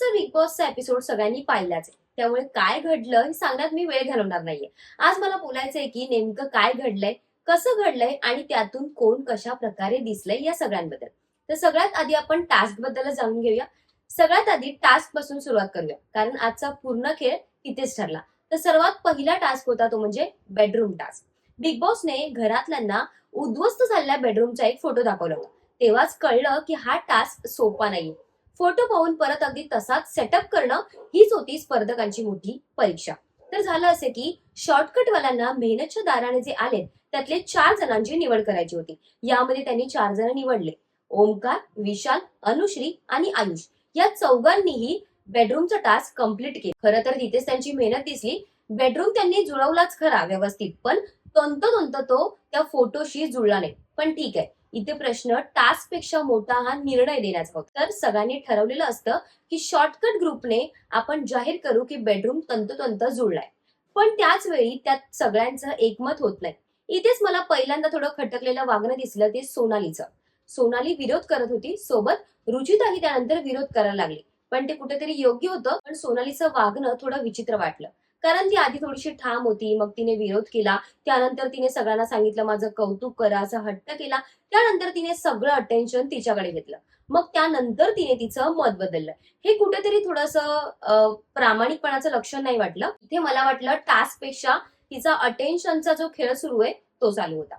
आजचा big बॉसचा episode सगळ्यांनी पाहिलाच आहे, त्यामुळे काय घडलं हे सांगण्यात मी वेळ घालवणार नाहीये. आज मला बोलायचंय की नेमकं काय घडलंय, कसं घडलंय आणि त्यातून कोण कशा प्रकारे दिसलंय या सगळ्यांबद्दल. तर सगळ्यात आधी आपण टास्क बद्दल जाणून घेऊया. सगळ्यात आधी टास्क पासून सुरुवात करूया, कारण आजचा पूर्ण खेळ तिथेच ठरला. तर सर्वात पहिला टास्क होता तो म्हणजे बेडरूम टास्क. बिग बॉसने घरातल्यांना उद्ध्वस्त झालेल्या बेडरूमचा एक फोटो दाखवला होता. तेव्हाच कळलं की हा टास्क सोपा नाहीये. फोटो पाहून परत अगदी तसाच सेटअप करणं हीच होती स्पर्धकांची मोठी परीक्षा. तर झालं असे की शॉर्टकटवाल्यांना मेहनतच्या दाराने जे आले त्यातले 4 जणांची निवड करायची होती. यामध्ये त्यांनी 4 जण निवडले. ओमकार, विशाल, अनुश्री आणि आयुष या चौघांनीही बेडरूमचा टास्क कंप्लीट केला. खरं तर तिथेच त्यांची मेहनत दिसली. बेडरूम त्यांनी जुळवलाच खरा व्यवस्थित, पण तंतोतंत तो त्या फोटोशी जुळला नाही. पण ठीक आहे, इथे प्रश्न टास्क पेक्षा मोठा हा निर्णय देण्याचा होता. तर सगळ्यांनी ठरवलेलं असतं की शॉर्टकट ग्रुपने आपण जाहीर करू की बेडरूम तंतोतंत जुळलाय. पण त्याच वेळी त्यात सगळ्यांचं एकमत होत नाही. इथेच मला पहिल्यांदा थोडं खटकलेलं वागणं दिसलं ते सोनालीचं. सोनाली विरोध करत होती, सोबत रुचिताही त्यानंतर विरोध करायला लागली. पण ते कुठेतरी योग्य होतं, पण सोनालीचं वागणं थोडं विचित्र वाटलं. कारण ती आधी थोडीशी ठाम होती, मग तिने विरोध केला. त्यानंतर तिने सगळ्यांना सांगितलं माझं कौतुक करा, असा हट्ट केला. त्यानंतर तिने सगळं अटेन्शन तिच्याकडे घेतलं. मग त्यानंतर तिने तिचं मत बदललं. हे कुठेतरी थोडंसं प्रामाणिकपणाचं लक्षण नाही वाटलं. इथे मला वाटलं टास्क पेक्षा तिचा अटेन्शनचा जो खेळ सुरू आहे तो चालू होता.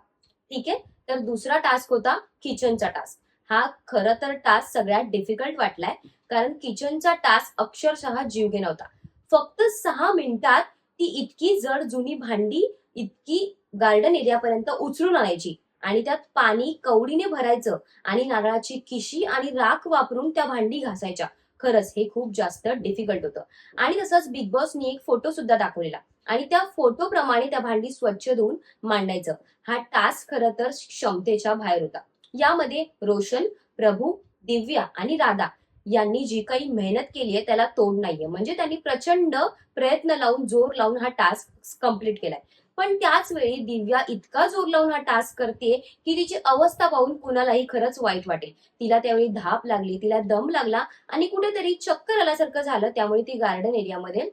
ठीक आहे. तर दुसरा टास्क होता किचनचा टास्क. हा खरं तर टास्क सगळ्यात डिफिकल्ट वाटलाय, कारण किचनचा टास्क अक्षरशः जीवघेणा होता. फक्त 6 मिनिटात ती इतकी जड जुनी भांडी इतकी गार्डन एरियापर्यंत उचलून आणायची आणि त्यात पाणी कवडीने भरायचं आणि नारळाची खिशी आणि राख वापरून त्या भांडी घासायच्या. खरंच हे खूप जास्त डिफिकल्ट होतं. आणि तसंच बिग बॉसनी एक फोटो सुद्धा दाखवलेला आणि त्या फोटो प्रमाणे त्या भांडी स्वच्छ धुवून मांडायचं. हा टास्क खरं तर क्षमतेच्या बाहेर होता. यामध्ये रोशन, प्रभू, दिव्या आणि राधा यांनी जी काही मेहनत केली आहे त्याला तोड नाहीये. म्हणजे त्यांनी प्रचंड प्रयत्न लावून जोर लावून हा टास्क कंप्लीट केलाय. पण त्याच वेळी दिव्या इतका जोर लावून हा टास्क करते की तिची अवस्था पाहून कुणालाही खरंच वाईट वाटेल. तिला त्यावेळी धाप लागली, तिला दम लागला आणि कुठेतरी चक्कर आल्यासारखं झालं. त्यामुळे ती गार्डन एरियामध्ये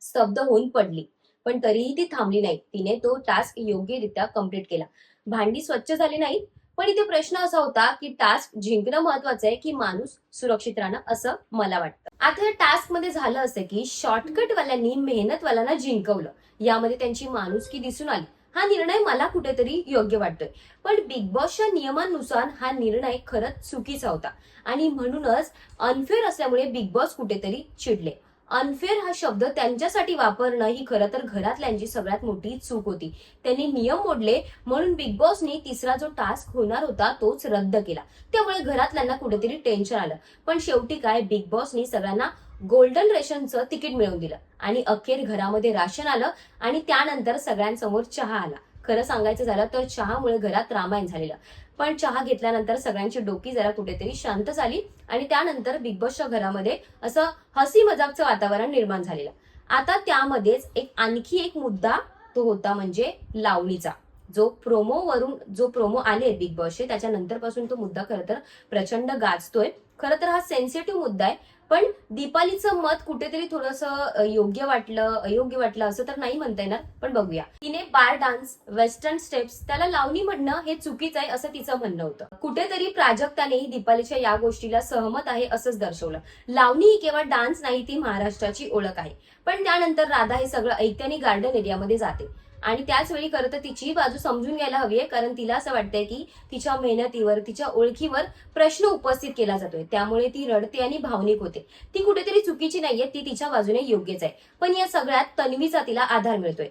स्तब्ध होऊन पडली. पण तरीही ती थांबली नाही. तिने तो टास्क योग्यरित्या कंप्लीट केला. भांडी स्वच्छ झाली नाहीत, पण इथे प्रश्न असा होता की टास्क जिंकणं महत्वाचं आहे की माणूस सुरक्षित राहणं, असं मला वाटतं. आता या टास्क मध्ये झालं असं की शॉर्टकटवाल्यांनी मेहनतवाल्यांना जिंकवलं. यामध्ये त्यांची माणुसकी दिसून आली. हा निर्णय मला कुठेतरी योग्य वाटतोय. पण बिग बॉसच्या नियमांनुसार हा निर्णय खरंच चुकीचा होता आणि म्हणूनच अनफेअर असल्यामुळे बिग बॉस कुठेतरी चिडले. अनफेअर हा शब्द त्यांच्यासाठी वापरणं ही खरं तर घरातल्यांची सगळ्यात मोठी चूक होती. त्यांनी नियम मोडले, म्हणून बिग बॉसनी तिसरा जो टास्क होणार होता तोच रद्द केला. त्यामुळे घरातल्यांना कुठेतरी टेन्शन आलं. पण शेवटी काय, बिग बॉसनी सगळ्यांना गोल्डन रेशनचं तिकीट मिळवून दिलं आणि अखेर घरामध्ये राशन आलं आणि त्यानंतर सगळ्यांसमोर चहा आला. खरं सांगायचं झालं तर चहामुळे घरात रामायण झालेलं. पण चहा घेतल्यानंतर सगळ्यांची डोकी जरा कुठेतरी शांत झाली आणि त्यानंतर बिग बॉसच्या घरामध्ये असं हसी मजाकचं वातावरण निर्माण झालेलं. आता त्यामध्येच आणखी एक मुद्दा तो होता म्हणजे लावणीचा. जो प्रोमो आले बिग बॉसचे त्याच्यानंतर पासून तो मुद्दा खरं तर प्रचंड गाजतोय. खरं तर हा सेन्सिटिव्ह मुद्दा आहे. पण दीपालीचं मत कुठेतरी थोडंसं योग्य वाटलं, अयोग्य वाटलं असं तर नाही म्हणता येणार. पण बघूया. तिने बार डान्स, वेस्टर्न स्टेप्स त्याला लावणी म्हणणं हे चुकीचं आहे असं तिचं म्हणणं होतं. कुठेतरी प्राजक्तानेही दीपालीच्या या गोष्टीला सहमत आहे असंच दर्शवलं. लावणी ही केवळ डान्स नाही, ती महाराष्ट्राची ओळख आहे. पण त्यानंतर राधा हे सगळं ऐकते आणि गार्डन एरियामध्ये जाते आणि त्याच वेळी खरं तर तिची बाजू समजून घ्यायला हवी आहे, कारण तिला असं वाटतंय की तिच्या मेहनतीवर, तिच्या ओळखीवर प्रश्न उपस्थित केला जातोय. त्यामुळे ती रडते आणि भावनिक होते. ती कुठेतरी चुकीची नाहीये, ती तिच्या बाजूने योग्यच आहे. पण या सगळ्यात तन्वीचा तिला आधार मिळतोय.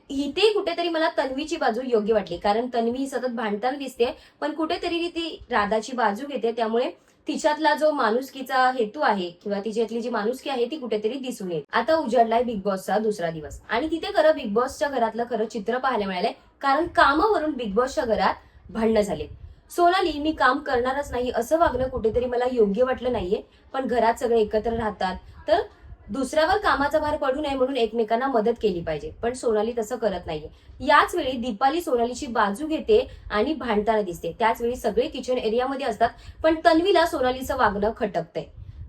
इथे कुठेतरी मला तन्वीची बाजू योग्य वाटली, कारण तन्वी सतत भांडताना दिसते, पण कुठेतरी ती राधाची बाजू घेते. त्यामुळे तिच्यातला जो माणुसकीचा हेतू आहे किंवा तिच्यातली जी माणुसकी आहे ती कुठेतरी दिसून येते. आता उजाडलाय बिग बॉसचा दुसरा दिवस आणि तिथे खरं बिग बॉसच्या घरातलं खरं चित्र पाहायला मिळालंय, कारण कामावरून बिग बॉसच्या घरात भांडणं झाले. सोनाली मी काम करणारच नाही असं वागणं कुठेतरी मला योग्य वाटलं नाहीये. पण घरात सगळे एकत्र राहतात तर दुसऱ्यावर कामाचा भार पडू नये म्हणून एकमेकांना मदत केली पाहिजे. पण सोनाली तसं करत नाहीये. याच वेळी दीपाली सोनालीची बाजू घेते आणि भांडताना दिसते. त्याच वेळी सगळे किचन एरियामध्ये असतात, पण तन्वीला सोनालीचं वागणं खटकतंय.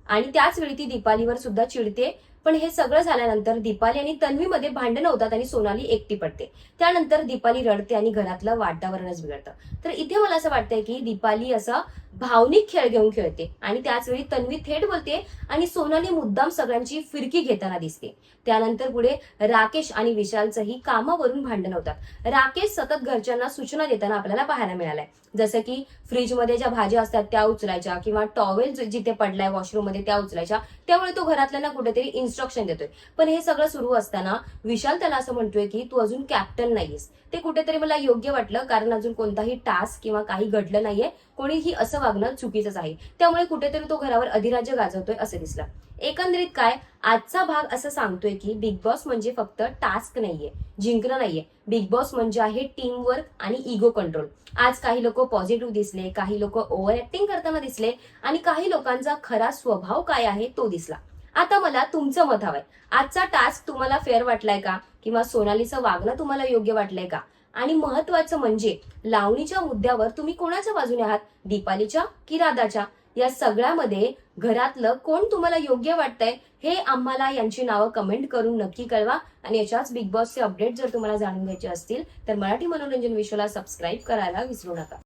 आणि त्याच वेळी ती दीपालीवर सुद्धा चिडते. पण हे सगळं झाल्यानंतर दीपाली आणि तन्वीमध्ये भांडणं होतात आणि सोनाली एकटी पडते. त्यानंतर दीपाली रडते आणि घरातलं वातावरणच बिघडतं. तर इथे मला असं वाटतंय की दीपाली असा भावनिक खेळ घेऊन खेळते आणि त्याच वेळी तन्वी थेट बोलते आणि सोनाली मुद्दाम सगळ्यांची फिरकी घेताना दिसते. त्यानंतर पुढे राकेश आणि विशालचंही कामावरून भांडण होतात. राकेश सतत घरच्यांना सूचना देताना आपल्याला पाहायला मिळालाय, जसं की फ्रीजमध्ये ज्या भाज्या असतात त्या उचलायच्या किंवा टॉवेल जिथे पडलाय वॉशरूम मध्ये त्या उचलायच्या. त्यामुळे तो घरातल्यांना कुठेतरी इन्स्ट्रक्शन देतोय. पण हे सगळं सुरू असताना विशाल त्याला असं म्हणतोय की तू अजून कॅप्टन नाहीयेस. ते कुठेतरी मला योग्य वाटलं, कारण अजून कोणताही टास्क किंवा काही घडलं नाहीये. कोणीही असं वागणं चुकीचंच आहे. त्यामुळे कुठेतरी तो घरावर अधिराज्य गाजवतोय असं दिसलं. एकंदरीत काय, आजचा भाग असं सांगतोय की बिग बॉस म्हणजे फक्त टास्क नाहीये, जिंकणं नाहीये. बिग बॉस म्हणजे आहे टीम वर्क आणि इगो कंट्रोल. आज काही लोक पॉझिटिव्ह दिसले, काही लोक ओव्हर ऍक्टिंग करताना दिसले आणि काही लोकांचा खरा स्वभाव काय आहे तो दिसला. आता मला तुमचं मत हवंय. आजचा टास्क तुम्हाला फेअर वाटलाय का, किंवा सोनालीचं वागणं तुम्हाला योग्य वाटलंय का? आणि महत्वाचं म्हणजे लावणीच्या मुद्द्यावर तुम्ही कोणाच्या बाजूने आहात, दीपालीच्या की राधाच्या? या सगळ्यामध्ये घरातलं कोण तुम्हाला योग्य वाटतंय हे आम्हाला यांची नावं कमेंट करून नक्की कळवा. आणि याच्याच बिग बॉसचे अपडेट जर तुम्हाला जाणून घ्यायचे असतील तर मराठी मनोरंजन विश्वला सबस्क्राईब करायला विसरू नका.